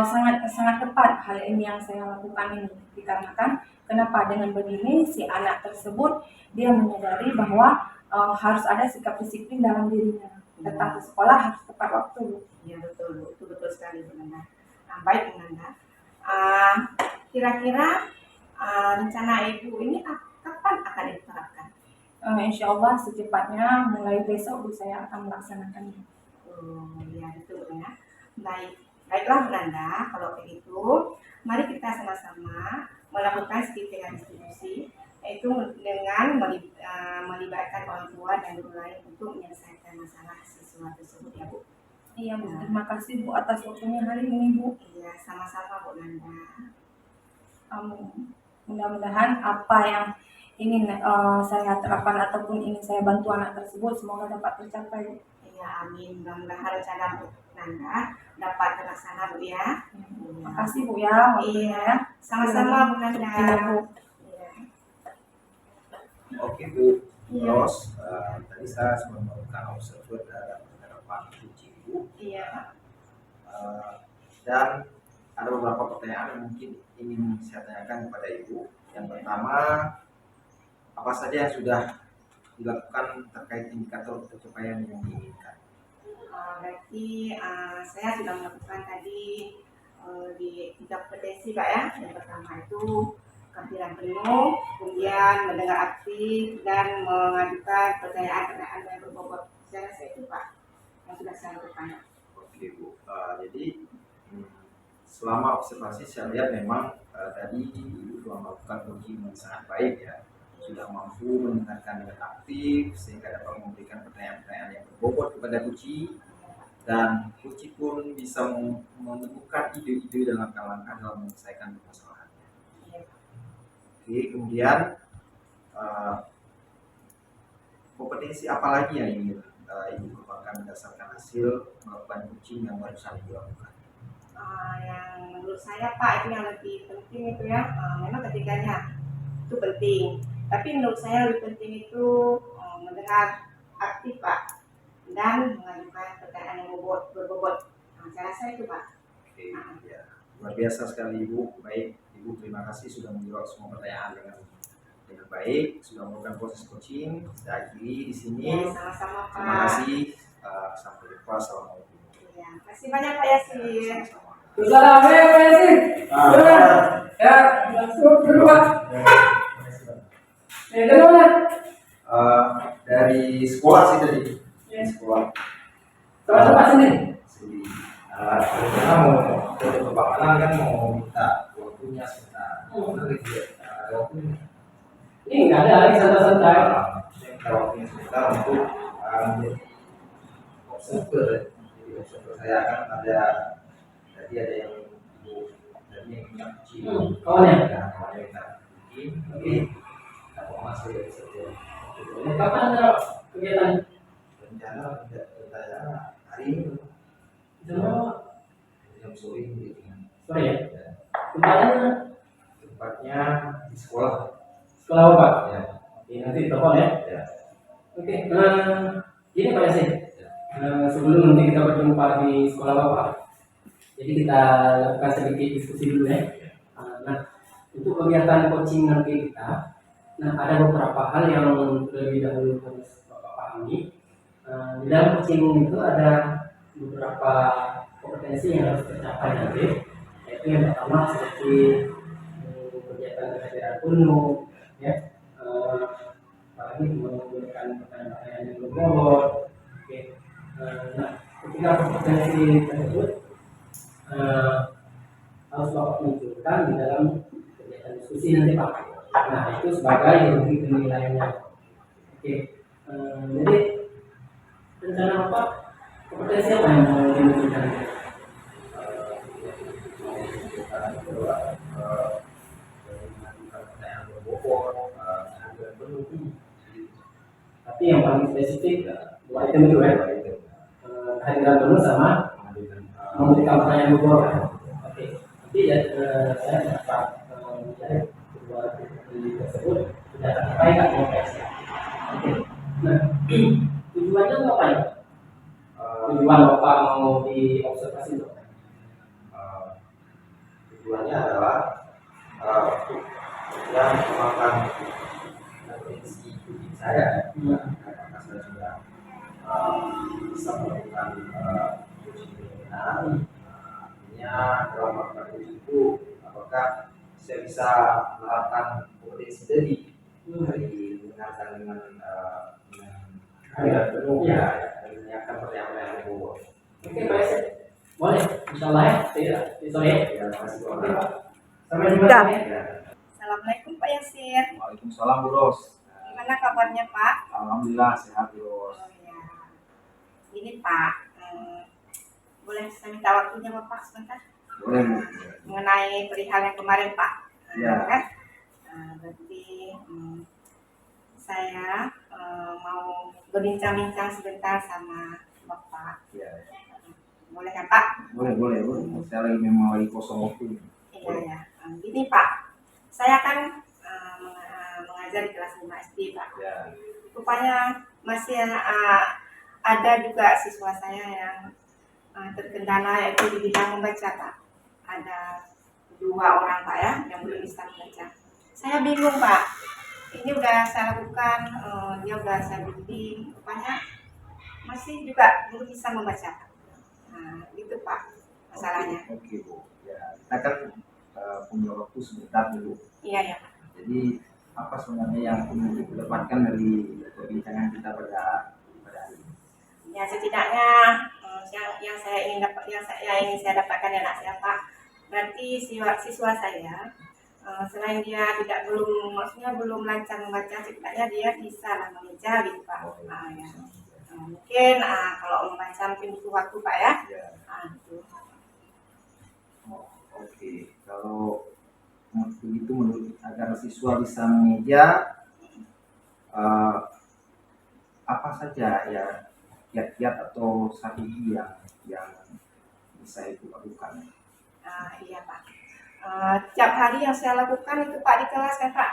Speaker 1: sangat sangat tepat hal ini yang saya lakukan ini, dikarenakan kenapa dengan begini si anak tersebut dia menyadari bahwa harus ada sikap disiplin dalam dirinya, datang ke sekolah harus tepat waktu.
Speaker 4: Ya betul, Bu. Itu betul sekali Bu Nanda. Nah, baik Bu Nanda. Kira-kira rencana Ibu ini kapan akan diterapkan?
Speaker 1: Insya Allah secepatnya mulai besok Bu saya akan melaksanakannya.
Speaker 4: Oh, ya betul ya. Baiklah Bu Nanda, kalau begitu, mari kita sama-sama melakukan skipingan distribusi, yaitu dengan melibatkan orang tua dan guru lain untuk menyelesaikan masalah siswa tersebut ya Bu.
Speaker 1: Iya Bu, terima kasih Bu atas waktunya hari ini Bu.
Speaker 4: Iya, sama-sama Bu Nanda.
Speaker 1: Mudah-mudahan apa yang ingin saya terapkan ataupun ingin saya bantu anak tersebut semoga dapat tercapai.
Speaker 4: Ya, amin. Mudah-mudahan rencana Bu Nanda dapat terlaksana Bu ya.
Speaker 1: Terima kasih Bu ya.
Speaker 4: Iya, sama-sama Bu Nanda.
Speaker 1: Iya Bu.
Speaker 4: Iya.
Speaker 3: Oke Bu,
Speaker 4: Iya.
Speaker 3: terus tadi saya sudah melakukan observer terhadap penerapan kunci Bu.
Speaker 4: Iya.
Speaker 3: Dan ada beberapa pertanyaan yang mungkin ingin saya tanyakan kepada Ibu. Yang pertama, apa saja yang sudah dilakukan terkait indikator pencapaian yang diinginkan?
Speaker 4: Berarti saya sudah melakukan tadi di 3 kompetensi Pak ya. Yang pertama itu keterampilan penuh, kemudian mendengar aktif dan mengajukan pertanyaan-pertanyaan yang berbobot. Saya rasa itu Pak yang sudah saya lakukan.
Speaker 3: Oke Bu, jadi selama observasi saya lihat memang tadi Ibu telah melakukan coaching yang sangat baik ya, sudah mampu mendengarkan dengan aktif sehingga dapat memberikan pertanyaan-pertanyaan yang berbobot kepada Kuci, dan Kuci pun bisa menemukan ide-ide dan langkah-langkah dalam menyelesaikan permasalahannya. Oke, kemudian kompetensi apa lagi yang ingin Ibu kembangkan berdasarkan hasil melakukan coaching yang barusan Ibu lakukan?
Speaker 4: Yang menurut saya Pak itu yang lebih penting itu ya, memang ketiganya itu penting, tapi menurut saya lebih penting itu mendengar aktif Pak dan mengajukan pertanyaan yang berbobot. Saya rasa itu Pak.
Speaker 3: Oke, ya. Luar biasa sekali Ibu. Baik, Ibu terima kasih sudah menjawab semua pertanyaan dengan baik, sudah melakukan proses coaching. Kita akhiri di sini.
Speaker 4: Ya, sama-sama Pak.
Speaker 3: Terima kasih. Sampai jumpa. Assalamualaikum.
Speaker 4: Ya, kasih banyak Pak Yasin.
Speaker 3: Sama-sama.
Speaker 2: Salam ya, dulu Pak. Dari mana?
Speaker 3: Dari sekolah sih tadi.
Speaker 2: Ya.
Speaker 3: Sekolah.
Speaker 2: Sama Pak sini.
Speaker 3: Sini. Kita mau ke Pak Alang kan mau minta waktunya sebentar. Waktunya.
Speaker 2: Ini nggak ada lagi santai-santai.
Speaker 3: Minta waktunya sebentar untuk menjadi observer. Jadi observer saya kan ada tadi ada yang Ibu tadi yang minta kunci.
Speaker 2: Kawannya?
Speaker 3: Ya, kawannya minta kunci. Oke. Kita mau masuk dari situ.
Speaker 2: Kapan ada kegiatan?
Speaker 3: Rencana hari ini jam sore gitu.
Speaker 2: Sore ya? Tempatnya
Speaker 3: Tempatnya di sekolah.
Speaker 2: sekolah apa Pak?
Speaker 3: Ya.
Speaker 2: Oke, nanti telepon ya.
Speaker 3: Ya.
Speaker 2: Oke, ini Pak Yasin. Sebelum nanti kita berjumpa di sekolah Bapak, jadi kita lakukan sedikit diskusi dulu ya. Nah, untuk kegiatan coaching nanti kita, nah ada beberapa hal yang lebih dahulu harus Bapak pahami. Di dalam coaching itu ada beberapa kompetensi yang harus tercapai nanti, yaitu yang pertama seperti kegiatan kesadaran penuh, ya, apalagi menggunakan pertanyaan-pertanyaan yang berbobot. Oke, nah ketika kompetensi tersebut harus Bapak munculkan di dalam kegiatan diskusi nanti Pak. Nah itu sebagai bukti penilaiannya. Oke, jadi rencana Bapak kompetensi apa yang mau dimunculkan? Tapi yang paling spesifik dua item itu ya, kehadiran penuh sama memberikan pertanyaan berbobot. Oke, nanti ya saya dapat mencari kedua item tersebut sudah tercapai kan? Oke, nah tujuannya apa ya? tujuan Bapak mau diobservasi Dok?
Speaker 3: Tujuannya adalah untuk yang melakukan kondisi tubuh saya, karena saya sudah bisa melakukan uji kriminal. Artinya dalam melakukan uji itu, apakah saya bisa melakukan potensi dari mendengarkan dengan menanyakan pertanyaan-pertanyaan yang bodoh.
Speaker 2: Oke, baik. Boleh, insyaallah ya. Tidak, sorry.
Speaker 3: Ya, terima kasih
Speaker 2: Oke,
Speaker 3: Pak.
Speaker 2: Pak. Sampai jumpa
Speaker 1: Dah.
Speaker 2: ya.
Speaker 3: Ya.
Speaker 4: Assalamualaikum Pak Yasir.
Speaker 3: Waalaikumsalam Bu Ros.
Speaker 4: Gimana kabarnya Pak?
Speaker 3: Alhamdulillah sehat Bu Ros.
Speaker 4: Oh ya. Ini Pak, boleh saya minta waktunya Bapak sebentar
Speaker 3: Boleh Bu.
Speaker 4: mengenai perihal yang kemarin Pak.
Speaker 3: Ya.
Speaker 4: Kan? Berarti saya mau berbincang-bincang sebentar sama Bapak.
Speaker 3: Ya.
Speaker 4: Boleh kan Pak?
Speaker 3: Boleh Bu. Saya memang lagi kosong waktu.
Speaker 4: Iya ya. Gini Pak, saya kan mengajar di kelas 5 SD Pak.
Speaker 3: Ya.
Speaker 4: Rupanya masih ada juga siswa saya yang terkendala yaitu di bidang membaca Pak. Ada 2 orang Pak ya yang belum bisa membaca. Saya bingung Pak. Ini udah saya lakukan, dia udah saya bimbing, rupanya masih juga belum bisa membaca Pak. Nah, gitu Pak masalahnya.
Speaker 3: Oke Bu. Ya. Kita kan punya waktu sebentar dulu.
Speaker 4: Iya ya.
Speaker 3: Jadi apa sebenarnya yang perlu didapatkan dari perbincangan kita pada hari ini?
Speaker 4: Ya setidaknya yang saya ingin dapat, yang ingin saya dapatkan ya saya Pak. Berarti siswa saya selain dia maksudnya belum lancar membaca, setidaknya dia bisa lah mengeja gitu Pak. Ya. Mungkin kalau membaca mungkin butuh waktu Pak ya.
Speaker 3: Ya.
Speaker 4: Gitu.
Speaker 3: Oke. Kalau begitu menurut agar siswa bisa mengeja apa saja ya kiat-kiat atau strategi yang bisa Ibu lakukan?
Speaker 4: Iya Pak. Tiap hari yang saya lakukan itu Pak di kelas kan Pak,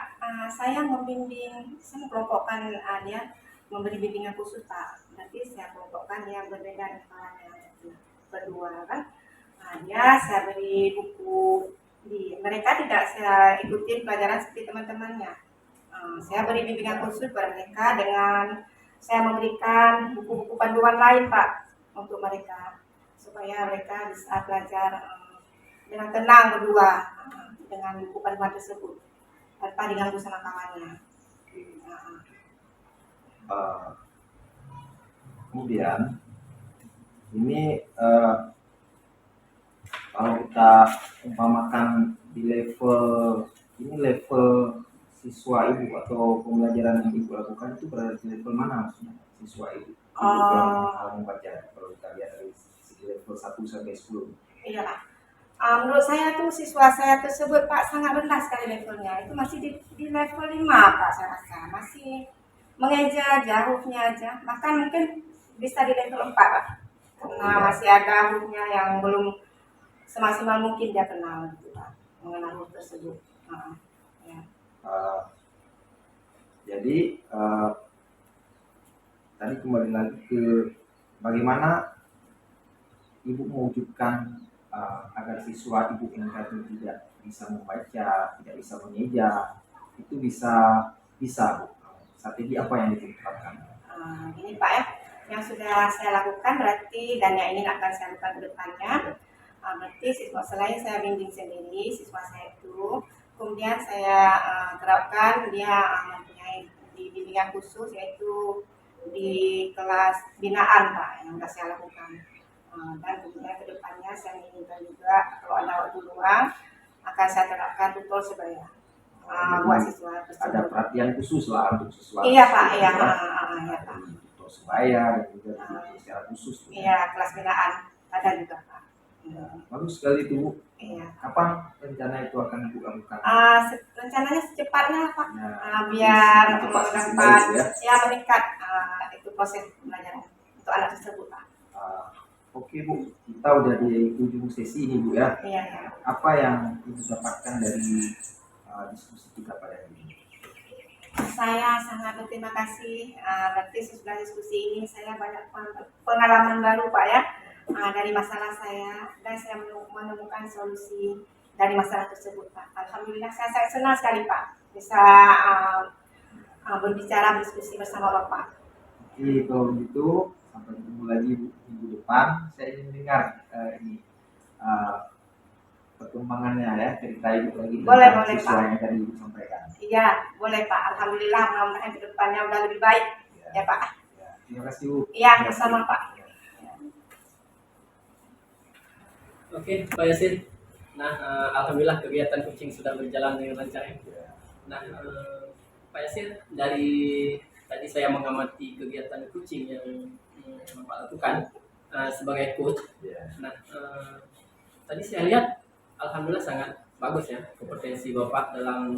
Speaker 4: saya membimbing, saya mengelompokkan dia memberi bimbingan khusus Pak. Nanti saya kelompokkan yang berbeda dengan yang berdua kan. Dia saya beri buku, mereka tidak saya ikutin pelajaran seperti teman-temannya. Saya beri bimbingan khusus pada mereka dengan saya memberikan buku-buku panduan lain Pak untuk mereka supaya mereka bisa belajar dengan tenang berdua dengan buku panduan tersebut tanpa diganggu sama kawannya.
Speaker 3: Kemudian ini kalau kita umpamakan di level siswa Ibu atau pembelajaran yang Ibu lakukan itu berada di level mana maksudnya siswa Ibu? Yang membaca kalau kita lihat dari level 1 sampai 10.
Speaker 4: Iya Pak. Menurut saya tuh siswa saya tersebut Pak sangat rendah sekali levelnya. Itu masih di level 5 Pak saya rasa. Masih mengeja aja, hurufnya aja. Bahkan mungkin bisa di level 4 Pak. Karena masih ada hurufnya yang belum semaksimal mungkin dia kenal gitu Pak. Mengenal huruf tersebut. Ya.
Speaker 3: Jadi tadi kembali lagi ke bagaimana Ibu mewujudkan agar siswa Ibu yang tadi tidak bisa membaca, tidak bisa mengeja, itu bisa Bu. Strategi apa yang diterapkan?
Speaker 4: Ini Pak ya, yang sudah saya lakukan berarti dan yang ini akan saya lakukan ke depannya. Berarti siswa selain saya bimbing sendiri, siswa saya itu kemudian saya terapkan dia mempunyai di bimbingan khusus yaitu di kelas binaan Pak yang sudah saya lakukan. Dan kemudian kedepannya saya inginkan juga kalau ada waktu luang akan saya terapkan tutor sebaya buat siswa tersebut.
Speaker 3: Ada perhatian khusus lah untuk siswa.
Speaker 4: Iya Pak, iya Pak.
Speaker 3: Tutor sebaya dan juga secara khusus.
Speaker 4: Iya kelas binaan ada juga Pak.
Speaker 3: Bagus sekali itu Bu.
Speaker 4: Iya.
Speaker 3: Kapan rencana itu akan Ibu lakukan?
Speaker 4: Rencananya secepatnya Pak.
Speaker 3: Ya,
Speaker 4: Biar
Speaker 3: cepat
Speaker 4: dapat
Speaker 3: ya.
Speaker 4: meningkat itu proses pembelajaran untuk anak tersebut Pak.
Speaker 3: Oke Bu, kita udah di ujung sesi ini Bu ya.
Speaker 4: Iya.
Speaker 3: Apa yang Ibu dapatkan dari diskusi kita pada hari ini?
Speaker 4: Saya sangat berterima kasih. Berarti sesudah diskusi ini saya banyak pengalaman baru Pak ya, dari masalah saya, dan saya menemukan solusi dari masalah tersebut Pak. Alhamdulillah saya sangat senang sekali Pak bisa berbicara diskusi bersama Bapak.
Speaker 3: Oke, kalau begitu sampai ketemu lagi minggu depan. Saya ingin dengar ini perkembangannya ya, cerita Ibu lagi
Speaker 4: Boleh,
Speaker 3: tentang
Speaker 4: boleh,
Speaker 3: siswa
Speaker 4: Pak.
Speaker 3: yang tadi Ibu sampaikan.
Speaker 4: Iya, boleh Pak. Alhamdulillah mudah-mudahan ke depannya udah lebih baik ya Pak.
Speaker 3: Ya, terima kasih Bu.
Speaker 4: Iya, bersama Pak.
Speaker 2: Oke, Pak Yasin. Nah, alhamdulillah kegiatan kucing sudah berjalan dengan lancar. Nah, Pak Yasin, dari tadi saya mengamati kegiatan kucing yang Bapak lakukan sebagai coach. Nah, tadi saya lihat alhamdulillah sangat bagus ya kompetensi Bapak dalam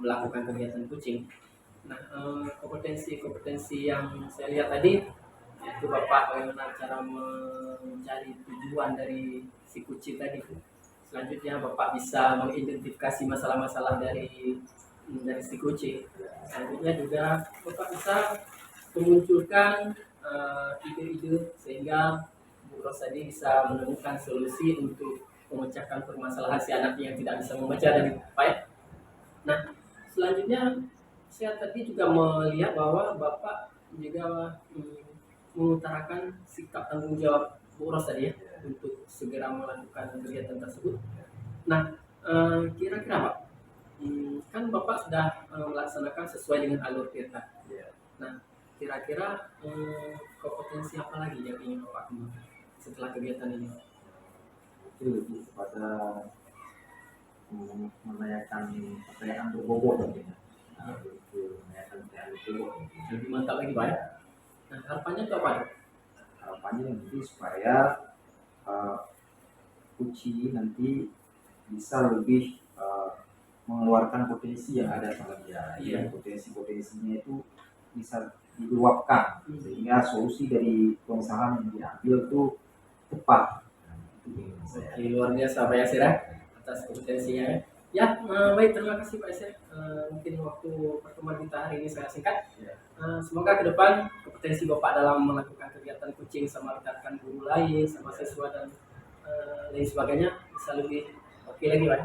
Speaker 2: melakukan kegiatan kucing. Nah, kompetensi yang saya lihat tadi yaitu Bapak bagaimana cara mencari tujuan dari si kucing tadi. Selanjutnya Bapak bisa mengidentifikasi masalah-masalah dari si kucing. Selanjutnya juga Bapak bisa memunculkan ide-ide sehingga Bu Ros tadi bisa menemukan solusi untuk memecahkan permasalahan si anak yang tidak bisa membaca dari baik. Nah, selanjutnya saya tadi juga melihat bahwa Bapak juga mengutarakan sikap tanggung jawab Bu Ros tadi ya untuk segera melakukan kegiatan tersebut. Nah, kira-kira Pak, kan Bapak sudah melaksanakan sesuai dengan alur kita. Nah, kira-kira kompetensi apa lagi yang ingin Bapak kembangkan setelah kegiatan ini?
Speaker 3: Itu lebih kepada menanyakan pertanyaan berbobot tentunya. Menanyakan pertanyaan berbobot.
Speaker 2: Lebih mantap lagi Pak ya? Nah, harapannya itu apa?
Speaker 3: Harapannya nanti supaya kucing nanti bisa lebih mengeluarkan potensi yang ada sama dia.
Speaker 2: Iya.
Speaker 3: Potensi-potensinya itu bisa diluapkan sehingga solusi dari permasalahan yang diambil itu tepat.
Speaker 2: Oke, luar biasa Pak Yasir ya atas kompetensinya ya. Ya, baik, terima kasih Pak Yasir. Mungkin waktu pertemuan kita hari ini sangat singkat. Semoga ke depan kompetensi Bapak dalam melakukan kegiatan kucing sama rekan guru lain, sama siswa dan lain sebagainya bisa lebih oke lagi Pak.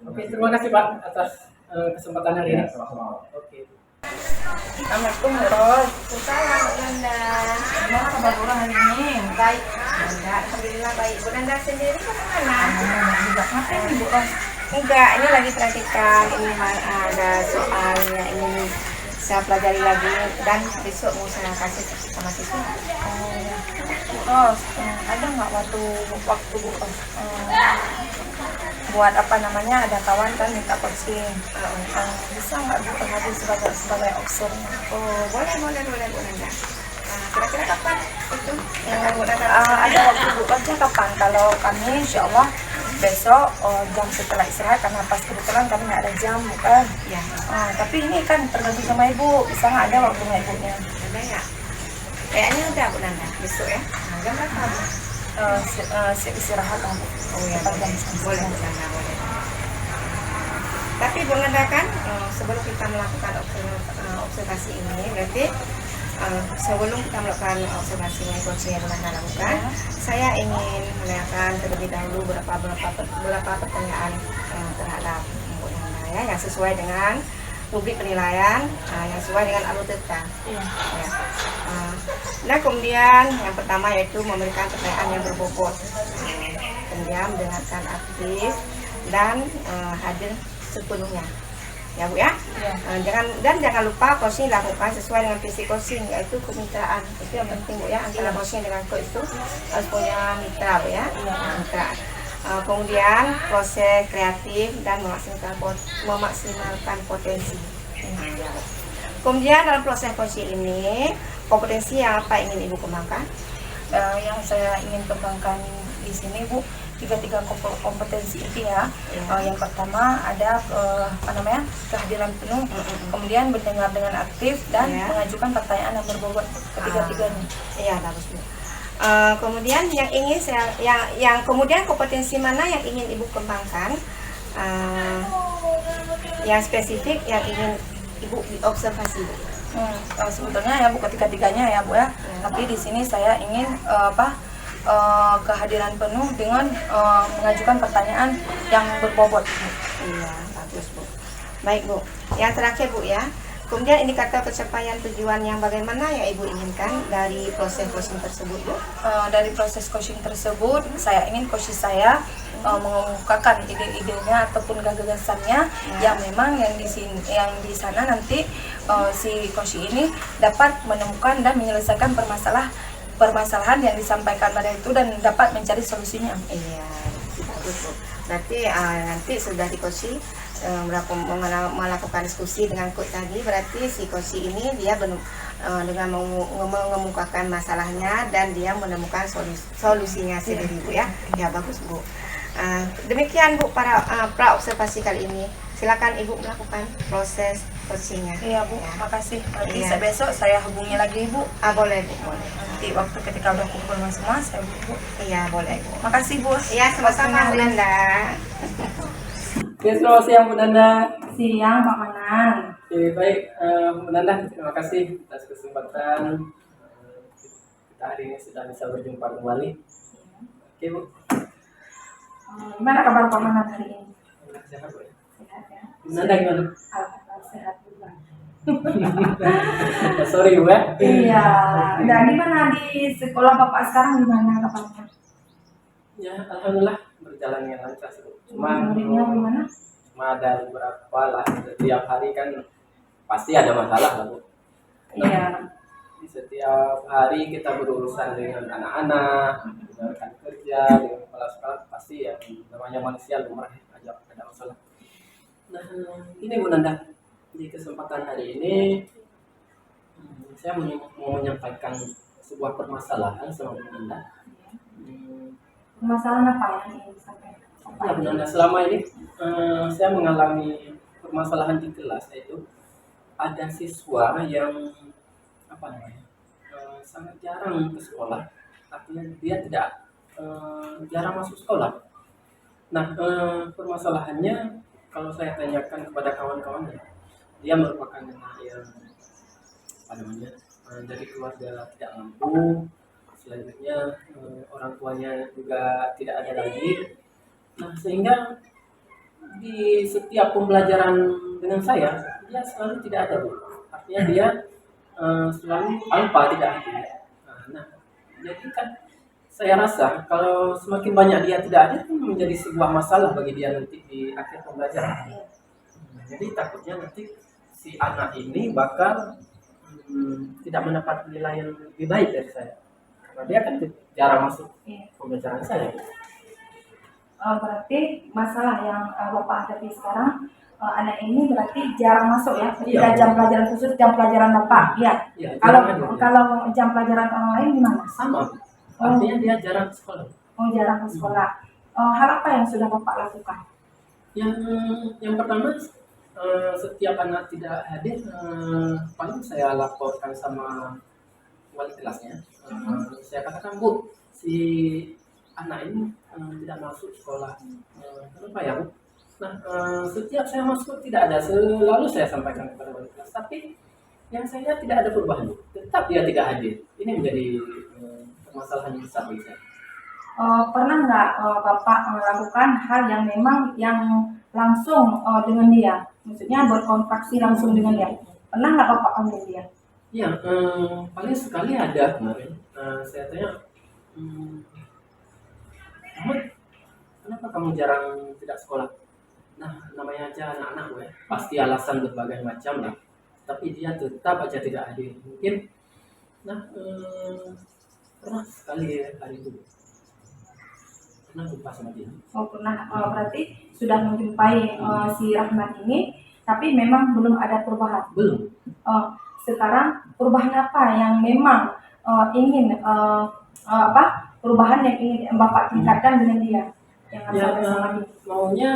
Speaker 2: Oke, terima kasih Pak atas kesempatan hari ini.
Speaker 3: Sama-sama.
Speaker 2: Oke.
Speaker 1: Assalamualaikum Bu Ros.
Speaker 4: Salam Bunda.
Speaker 1: Gimana kabar orang hari ini?
Speaker 4: Baik, Bunda. Alhamdulillah baik. Bunda sendiri kemana?
Speaker 1: Juga ngapain nih Bu Ros?
Speaker 4: Enggak, ini lagi perhatikan. Ini ada soal yang ingin saya pelajari lagi dan besok mau saya kasih sama siswa.
Speaker 1: Bu Ros, ada nggak waktu Bu Ros buat apa namanya, ada kawan kan minta coaching, bisa nggak Bu hadir sebagai opsernya?
Speaker 4: Oh, boleh Bunda. Kira-kira kapan itu?
Speaker 1: Ada waktu Bu Rosnya kapan? Kalau kami insya Allah besok jam setelah istirahat, karena pas kebetulan kami nggak ada jam bukan.
Speaker 4: Ya,
Speaker 1: Tapi ini kan tergantung sama Ibu, bisa nggak ada waktunya Ibunya?
Speaker 4: ada ya. Kayaknya udah Bunda besok ya. Jam berapa? Bu?
Speaker 1: Istirahat lah Bu.
Speaker 4: Oh ya,
Speaker 1: Sekitar jam
Speaker 4: boleh.
Speaker 1: 9.
Speaker 4: Boleh. Tapi Bunda kan sebelum kita melakukan observasi ini, berarti sebelum kita melakukan observasi yang coaching yang Bunda lakukan, saya ingin menanyakan terlebih dahulu beberapa pertanyaan terhadap Bunda ya, yang sesuai dengan rubrik penilaian, yang sesuai dengan alur kita.
Speaker 1: Iya.
Speaker 4: Ya. Nah kemudian yang pertama yaitu memberikan pertanyaan yang berbobot, kemudian mendengarkan aktif dan hadir sepenuhnya, ya Bu ya. Jangan lupa coaching dilakukan sesuai dengan visi coaching, yaitu kemitraan. Itu yang penting Bu ya, antara coaching dengan coach itu harus punya mitra Bu ya. Mitra. Kemudian proses kreatif dan memaksimalkan potensi. Kemudian dalam proses coaching ini, kompetensi yang apa ingin Ibu kembangkan?
Speaker 1: Yang saya ingin kembangkan di sini Bu, tiga kompetensi itu ya. Yang pertama ada kehadiran penuh, kemudian mendengar dengan aktif dan mengajukan pertanyaan yang berbobot, ketiga-tiganya.
Speaker 4: Iya, bagus Bu. Kemudian kemudian kompetensi mana yang ingin Ibu kembangkan? Yang spesifik yang ingin Ibu observasi Bu.
Speaker 1: Sebetulnya ya Bu ketiga-tiganya ya Bu ya. Tapi di sini saya ingin kehadiran penuh dengan mengajukan pertanyaan yang berbobot Bu.
Speaker 4: Iya, bagus Bu. Baik Bu. Yang terakhir Bu ya. Kemudian indikator pencapaian tujuan yang bagaimana yang Ibu inginkan dari proses coaching tersebut Bu?
Speaker 1: Dari proses coaching tersebut, saya ingin coach saya mengemukakan ide-idenya ataupun gagasannya yang memang yang di sana nanti si coach ini dapat menemukan dan menyelesaikan permasalahan yang disampaikan pada itu dan dapat mencari solusinya.
Speaker 4: Iya, bagus Bu. Berarti nanti sudah di coaching melakukan diskusi dengan coach tadi, berarti si coach ini dia dengan mengemukakan masalahnya dan dia menemukan solusinya sendiri Bu ya. Ya bagus Bu. Demikian Bu para pra observasi kali ini. Silakan Ibu melakukan proses coachingnya.
Speaker 1: Iya Bu,
Speaker 4: Ya.
Speaker 1: makasih. Nanti
Speaker 4: Iya.
Speaker 1: besok saya hubungi lagi Bu.
Speaker 4: Boleh Bu, boleh.
Speaker 1: Nanti waktu ketika udah kumpul semua saya hubungi Bu.
Speaker 4: Iya boleh Bu.
Speaker 1: Makasih Bu.
Speaker 4: Iya sama-sama Bu Nanda.
Speaker 2: Oke, selamat siang Bu Nanda.
Speaker 1: Siang Pak Manan.
Speaker 2: Oke, baik Bu Nanda, terima kasih atas kesempatan kita hari ini sudah bisa berjumpa kembali. Oke Bu.
Speaker 1: Gimana kabar Pak Manan hari ini?
Speaker 2: Sehat Bu.
Speaker 1: Sehat ya?
Speaker 2: Bu Nanda gimana?
Speaker 1: Alhamdulillah sehat juga.
Speaker 2: Sorry Bu ya.
Speaker 1: Iya. Dan gimana di sekolah Bapak sekarang gimana kabarnya?
Speaker 2: Ya, alhamdulillah berjalan dengan lancar sih Bu.
Speaker 1: Muridnya gimana?
Speaker 2: Cuma ada beberapa lah, setiap hari kan pasti ada masalah lah Bu.
Speaker 1: Iya.
Speaker 2: Di setiap hari kita berurusan dengan anak-anak, dengan rekan kerja, dengan kepala sekolah, pasti ya namanya manusia lumrah ada masalah. Nah, ini Bu Nanda, di kesempatan hari ini saya mau menyampaikan sebuah permasalahan sama Bu Nanda.
Speaker 1: Masalah apa yang ingin disampaikan?
Speaker 2: Ya Bu Nanda, selama ini saya mengalami permasalahan di kelas, yaitu ada siswa yang sangat jarang ke sekolah, artinya dia tidak jarang masuk sekolah. Nah, permasalahannya kalau saya tanyakan kepada kawan-kawannya, dia merupakan anak yang dari keluarga tidak mampu, selanjutnya orang tuanya juga tidak ada lagi. Nah, sehingga di setiap pembelajaran dengan saya, dia selalu tidak ada Bu. Artinya dia selalu alfa tidak hadir. Nah, jadi kan saya rasa kalau semakin banyak dia tidak ada itu menjadi sebuah masalah bagi dia nanti di akhir pembelajaran. Jadi takutnya nanti si anak ini bakal tidak mendapat nilai yang lebih baik dari saya karena dia kan jarang masuk pembelajaran saya.
Speaker 1: Berarti masalah yang Bapak hadapi sekarang, anak ini berarti jarang masuk ya ketika
Speaker 2: Iya.
Speaker 1: jam pelajaran khusus, jam pelajaran Bapak. Ya.
Speaker 2: Ya,
Speaker 1: Kalau
Speaker 2: jarang ada.
Speaker 1: kalau jam pelajaran orang lain gimana?
Speaker 2: Sama, artinya dia jarang ke sekolah.
Speaker 1: Oh, jarang ke sekolah. Hal apa yang sudah Bapak lakukan?
Speaker 2: Yang pertama, setiap anak tidak hadir, paling saya laporkan sama wali kelasnya. Saya katakan, Bu, si anak ini tidak masuk sekolah. Kenapa ya Bu? Nah, setiap saya masuk tidak ada, selalu saya sampaikan kepada wali kelas. Tapi yang saya lihat tidak ada perubahan, tetap dia tidak hadir. Ini menjadi permasalahan yang besar bagi saya.
Speaker 1: Pernah nggak Bapak melakukan hal yang memang yang langsung dengan dia? Maksudnya berkontraksi langsung dengan dia. Pernah nggak Bapak panggil dia?
Speaker 2: Ya, paling sekali ada kemarin. Saya tanya, Ahmad, kenapa kamu jarang tidak sekolah? Nah, namanya aja anak-anak gue, pasti alasan berbagai macam lah. Tapi dia tetap aja tidak hadir. Mungkin, pernah sekali hari itu. Pernah jumpa sama dia.
Speaker 1: Oh, pernah. Berarti sudah menjumpai si Rahmat ini, tapi memang belum ada perubahan.
Speaker 2: Belum.
Speaker 1: Sekarang perubahan apa yang memang ingin perubahan yang ingin Bapak tingkatkan dengan dia yang harus ada sama dia?
Speaker 2: Maunya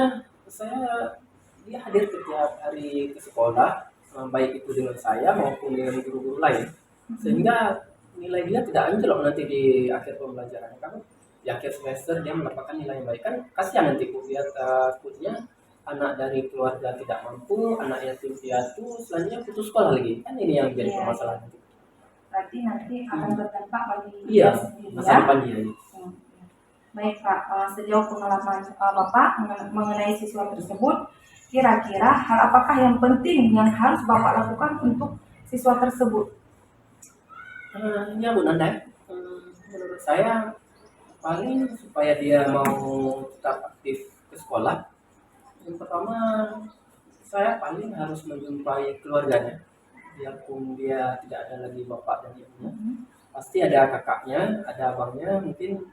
Speaker 2: dia hadir setiap hari ke sekolah, baik itu dengan saya maupun dengan guru-guru lain, sehingga nilai dia tidak anjlok nanti di akhir pembelajaran. Kamu di akhir semester dia mendapatkan nilai yang baik, kan kasihan nanti Bu, dia takutnya anak dari keluarga tidak mampu, anak yatim piatu, selanjutnya putus sekolah lagi. Kan ini yang jadi
Speaker 1: Iya.
Speaker 2: permasalahan.
Speaker 1: Berarti nanti akan berdampak bagi
Speaker 2: Iya,
Speaker 1: dia sendiri
Speaker 2: masa
Speaker 1: ya.
Speaker 2: depan dia.
Speaker 1: Hmm. Baik Pak, sejauh pengalaman Bapak mengenai siswa tersebut, kira-kira hal apakah yang penting yang harus Bapak lakukan untuk siswa tersebut?
Speaker 2: Ya Bu Nanda, menurut saya paling supaya dia mau tetap aktif ke sekolah, yang pertama saya paling harus menjumpai keluarganya, biarpun dia tidak ada lagi bapak dan ibunya, pasti ada kakaknya, ada abangnya. Mungkin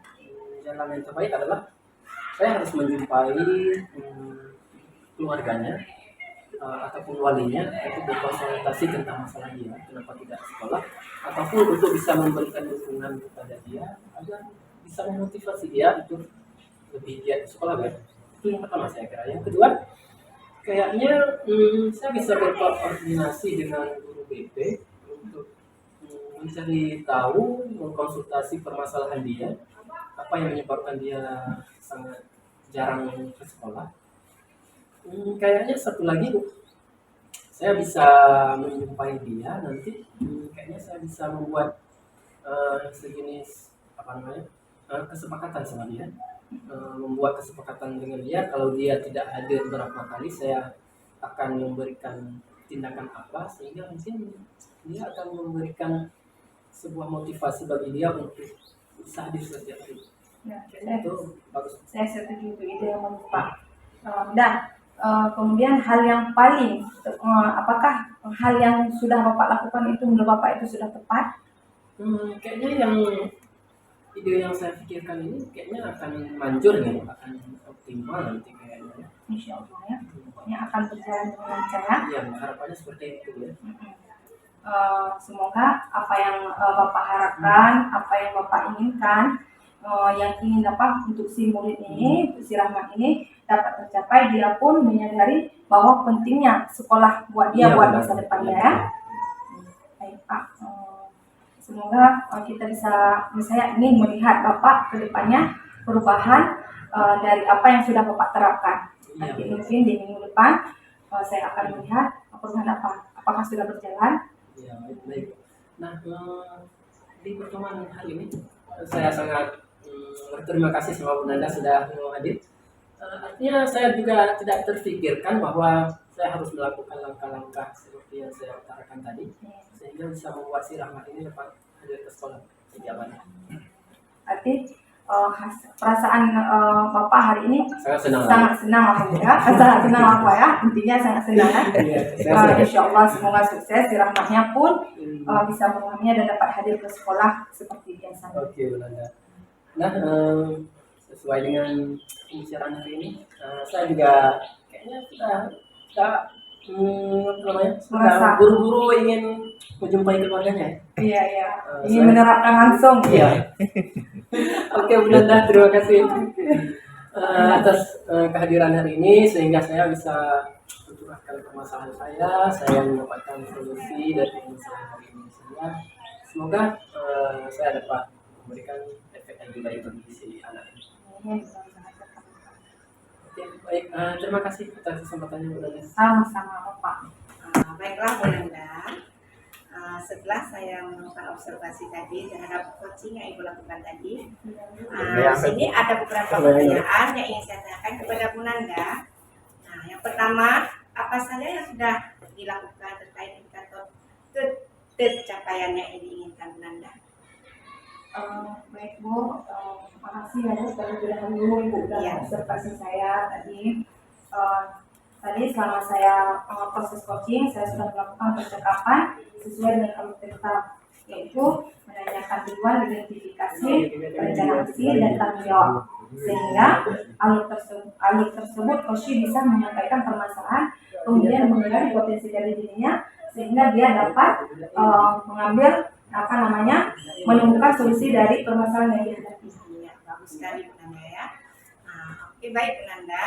Speaker 2: jalan yang terbaik adalah saya harus menjumpai keluarganya ataupun walinya untuk berkonsultasi tentang masalah dia, kenapa tidak sekolah, ataupun untuk bisa memberikan dukungan kepada dia agar bisa memotivasi dia untuk lebih giat sekolah kan. Itu yang pertama saya kira. Yang kedua, kayaknya saya bisa berkoordinasi dengan guru BP untuk mencari tahu, mengkonsultasi permasalahan dia, apa yang menyebabkan dia sangat jarang ke sekolah. Kayaknya satu lagi Bu, saya bisa menjumpai dia nanti. Kayaknya saya bisa membuat sejenis apa namanya kesepakatan sama dia, membuat kesepakatan dengan dia. Kalau dia tidak hadir berapa kali, saya akan memberikan tindakan apa sehingga mungkin dia akan memberikan sebuah motivasi bagi dia untuk bisa hadir setiap hari.
Speaker 1: Ya,
Speaker 2: Itu bagus.
Speaker 1: saya setuju itu ide yang bagus Pak. Kemudian hal yang paling, apakah hal yang sudah Bapak lakukan itu menurut Bapak itu sudah tepat?
Speaker 2: Kayaknya yang ide yang saya pikirkan ini kayaknya akan manjur ya, akan optimal nanti kayaknya.
Speaker 1: Insya Allah ya, pokoknya akan berjalan dengan lancar ya.
Speaker 2: Ya, harapannya seperti itu ya.
Speaker 1: Semoga apa yang Bapak harapkan, apa yang Bapak inginkan, yang ingin dapat untuk si murid ini, untuk si Rahmat ini dapat tercapai. Dia pun menyadari bahwa pentingnya sekolah buat dia,
Speaker 2: Iya,
Speaker 1: buat
Speaker 2: benar.
Speaker 1: masa depannya ya. Baik Pak, semoga kita bisa, misalnya ini melihat Bapak ke depannya perubahan dari apa yang sudah Bapak terapkan. Nanti mungkin di minggu depan saya akan melihat perubahan apakah sudah berjalan.
Speaker 2: Ya, baik. Nah, di pertemuan hari ini saya sangat berterima kasih sama Bu Nanda sudah mau hadir. Artinya saya juga tidak terfikirkan bahwa saya harus melakukan langkah-langkah seperti yang saya utarakan tadi, sehingga bisa membuat si Rahmat ini dapat hadir ke sekolah setiap hari.
Speaker 1: Berarti perasaan Bapak hari ini
Speaker 2: Sangat senang.
Speaker 1: sangat senang alhamdulillah. Sangat senang apa ya, intinya sangat senang kan. Insya Allah semoga sukses, si Rahmatnya pun bisa memahaminya dan dapat hadir ke sekolah seperti biasa.
Speaker 2: Oke, Bu Nanda. Nah, sesuai dengan pembicaraan hari ini, saya juga kayaknya sudah
Speaker 1: Merasa.
Speaker 2: buru-buru ingin menjumpai keluarganya.
Speaker 1: Iya. Ini
Speaker 2: Saya-
Speaker 1: menerapkan langsung.
Speaker 2: Iya. Oke, Bu Nanda, terima kasih atas kehadiran hari ini sehingga saya bisa mencurahkan permasalahan saya mendapatkan solusi dari permasalahan hari ini, sehingga semoga saya dapat memberikan efek yang lebih baik bagi si anak ini. Oke, baik, terima kasih atas kesempatannya Bu Nanda.
Speaker 1: Sama-sama Bapak.
Speaker 4: Baiklah Bu Nanda, setelah saya melakukan observasi tadi terhadap coaching yang Ibu lakukan tadi, di sini ada beberapa pertanyaan yang ingin saya tanyakan kepada Bu Nanda. Nah, yang pertama, apa saja yang sudah dilakukan terkait indikator tercapaian yang diinginkan Bu Nanda?
Speaker 1: Baik Bu, terima kasih ya Bu terlebih dahulu Ibu sudah
Speaker 4: Iya.
Speaker 1: observasi saya tadi. Tadi selama saya proses coaching, saya sudah melakukan percakapan sesuai dengan alur cerita, yaitu menanyakan tujuan, identifikasi, rencana aksi, dan tanggung jawab. Sehingga alur tersebut coach bisa menyampaikan permasalahan, kemudian mengenali potensi dari dirinya, sehingga dia dapat mengambil menemukan solusi dari permasalahan yang dihadapi.
Speaker 4: Ya, bagus sekali Bu Nanda ya. Oke, baik Bu Nanda.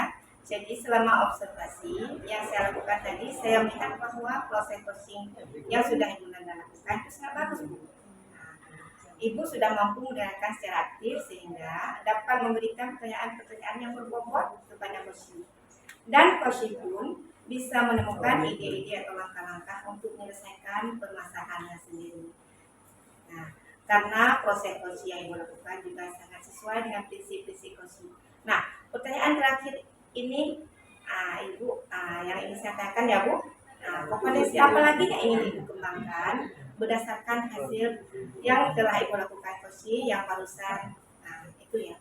Speaker 4: Jadi selama observasi yang saya lakukan tadi, saya melihat bahwa proses coaching yang sudah Ibu Nanda lakukan itu sangat bagus Bu. Ibu sudah mampu mendengarkan secara aktif sehingga dapat memberikan pertanyaan-pertanyaan yang berbobot kepada coaching. dan coaching pun bisa menemukan ide-ide atau langkah-langkah untuk menyelesaikan permasalahannya sendiri. Nah, karena proses coaching yang Ibu lakukan juga sangat sesuai dengan prinsip-prinsip coaching. Nah, pertanyaan terakhir ini Ibu yang ingin saya tanyakan ya Bu, kompetensi apa lagi yang ingin Ibu kembangkan berdasarkan hasil yang telah Ibu lakukan coaching yang barusan itu ya.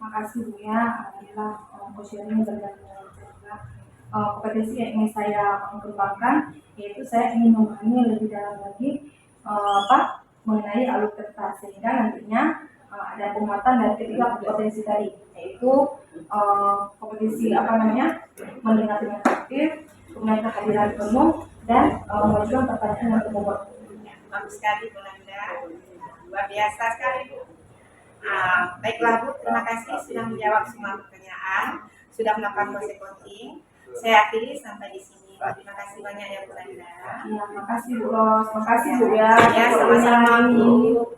Speaker 1: Makasih Bu ya, alhamdulillah coaching ini bergabung juga. Kompetensi yang ingin saya kembangkan yaitu saya ingin memahami lebih dalam lagi mengenai alur kertas sehingga nantinya ada penguatan dari ketiga kompetensi tadi, yaitu kompetensi mendengar dengan aktif, kemudian kehadiran penuh dan mengajukan pertanyaan yang berbobot.
Speaker 4: Bagus sekali Bu Nanda, luar biasa sekali Bu. Baiklah Bu, terima kasih sudah menjawab semua pertanyaan, sudah melakukan proses coaching. Saya akhiri sampai di sini. Terima kasih banyak ya Bu Nanda.
Speaker 1: Ya, makasih Bu Ros, makasih Bu ya.
Speaker 4: Ya, sama-sama Bu.